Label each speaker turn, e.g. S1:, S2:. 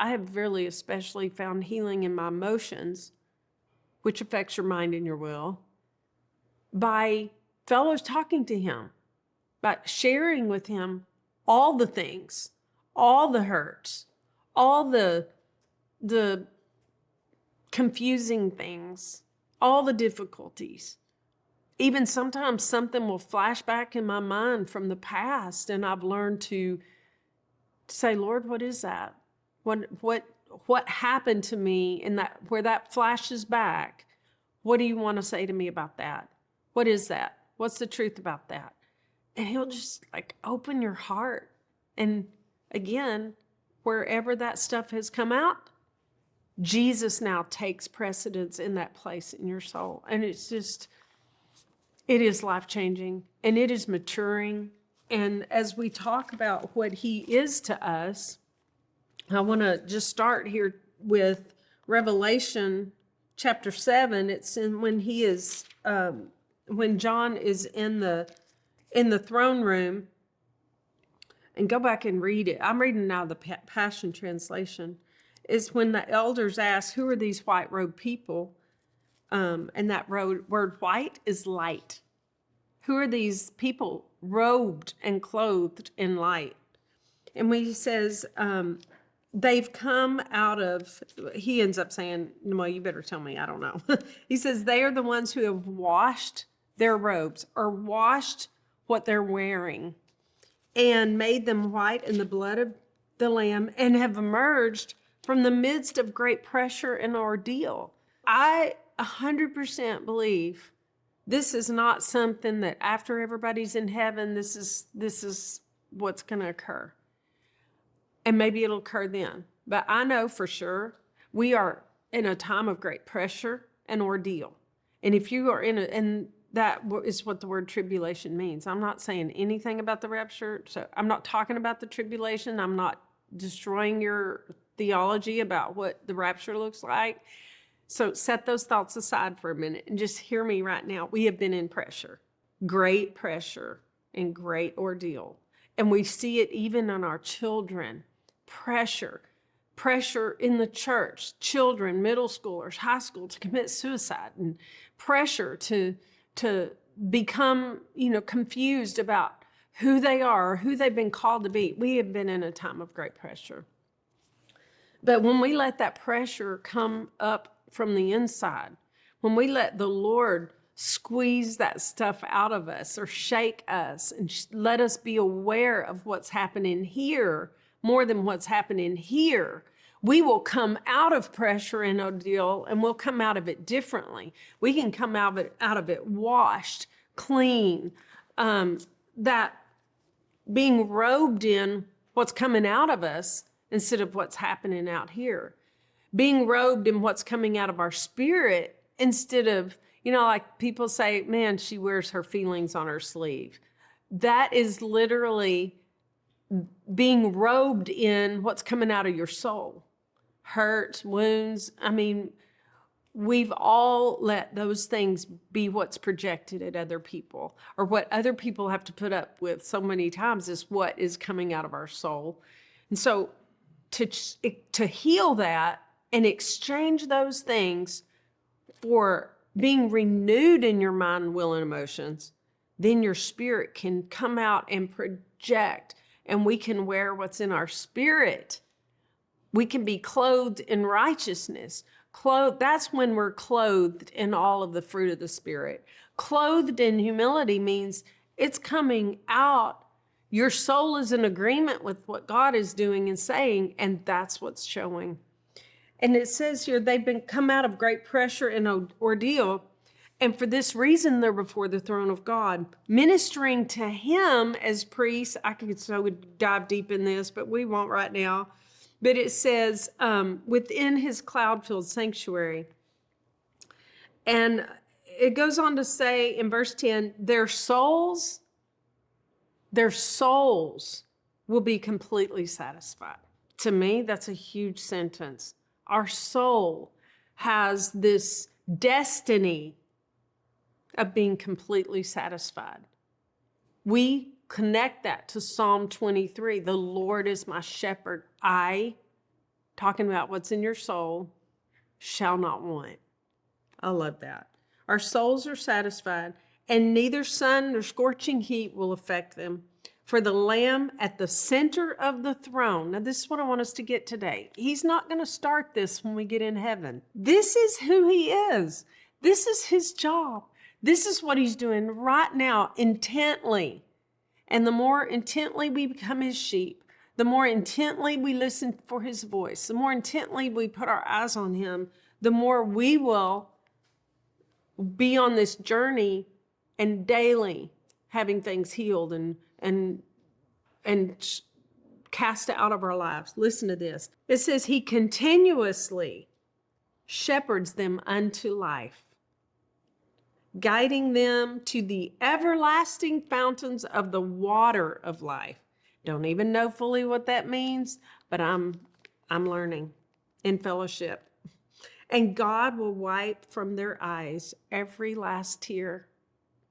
S1: I have really especially found healing in my emotions, which affects your mind and your will, by fellows talking to him, by sharing with him all the things, all the hurts, all the confusing things, all the difficulties. Even sometimes something will flash back in my mind from the past, and I've learned to say, Lord, what is that? What happened to me in that, where that flashes back? What do you want to say to me about that? What is that? What's the truth about that? And he'll just like open your heart. And again, wherever that stuff has come out, Jesus now takes precedence in that place in your soul. And it's just, it is life-changing and it is maturing. And as we talk about what he is to us, I want to just start here with Revelation chapter 7. It's in when he is, when John is in the throne room. And go back and read it. I'm reading now the Passion Translation. Is when the elders ask, who are these white-robed people? And that word white is light. Who are these people robed and clothed in light? And when he says, they've come out of, he ends up saying, well, you better tell me, I don't know. He says, they are the ones who have washed their robes or washed what they're wearing and made them white in the blood of the Lamb and have emerged from the midst of great pressure and ordeal. I 100% believe this is not something that after everybody's in heaven, this is what's going to occur. And maybe it'll occur then. But I know for sure we are in a time of great pressure and ordeal. And if you are and that is what the word tribulation means. I'm not saying anything about the rapture. So I'm not talking about the tribulation. I'm not destroying your theology about what the rapture looks like. So set those thoughts aside for a minute and just hear me right now. We have been in pressure, great pressure and great ordeal. And we see it even on our children. Pressure in the church, children, middle schoolers, high school to commit suicide, and pressure to become, confused about who they are or who they've been called to be. We have been in a time of great pressure. But when we let that pressure come up from the inside, when we let the Lord squeeze that stuff out of us or shake us and let us be aware of what's happening here more than what's happening here, we will come out of pressure and ordeal, and we'll come out of it differently. We can come out of it washed, clean, that being robed in what's coming out of us instead of what's happening out here. Being robed in what's coming out of our spirit instead of, like people say, man, she wears her feelings on her sleeve. That is literally being robed in what's coming out of your soul. Hurts, wounds. I mean, we've all let those things be what's projected at other people, or what other people have to put up with so many times is what is coming out of our soul. And so to heal that and exchange those things for being renewed in your mind, will, and emotions, then your spirit can come out and project, and we can wear what's in our spirit. We can be clothed in righteousness. That's when we're clothed in all of the fruit of the Spirit. Clothed in humility means it's coming out. Your soul is in agreement with what God is doing and saying, and that's what's showing. And it says here, they've come out of great pressure and ordeal, and for this reason, they're before the throne of God, ministering to him as priests. I could dive deep in this, but we won't right now. But it says, within his cloud-filled sanctuary. And it goes on to say in verse 10, their souls will be completely satisfied. To me, that's a huge sentence. Our soul has this destiny of being completely satisfied. We connect that to Psalm 23. The Lord is my shepherd. I talking about what's in your soul, shall not want. I love that. Our souls are satisfied, and neither sun nor scorching heat will affect them. For the Lamb at the center of the throne, now this is what I want us to get today. He's not going to start this when we get in heaven. This is who he is. This is his job. This is what he's doing right now, intently. And the more intently we become his sheep, the more intently we listen for his voice, the more intently we put our eyes on him, the more we will be on this journey and daily having things healed and cast out of our lives. Listen to this. It says he continuously shepherds them unto life, guiding them to the everlasting fountains of the water of life. Don't even know fully what that means, but I'm learning in fellowship. And God will wipe from their eyes every last tear.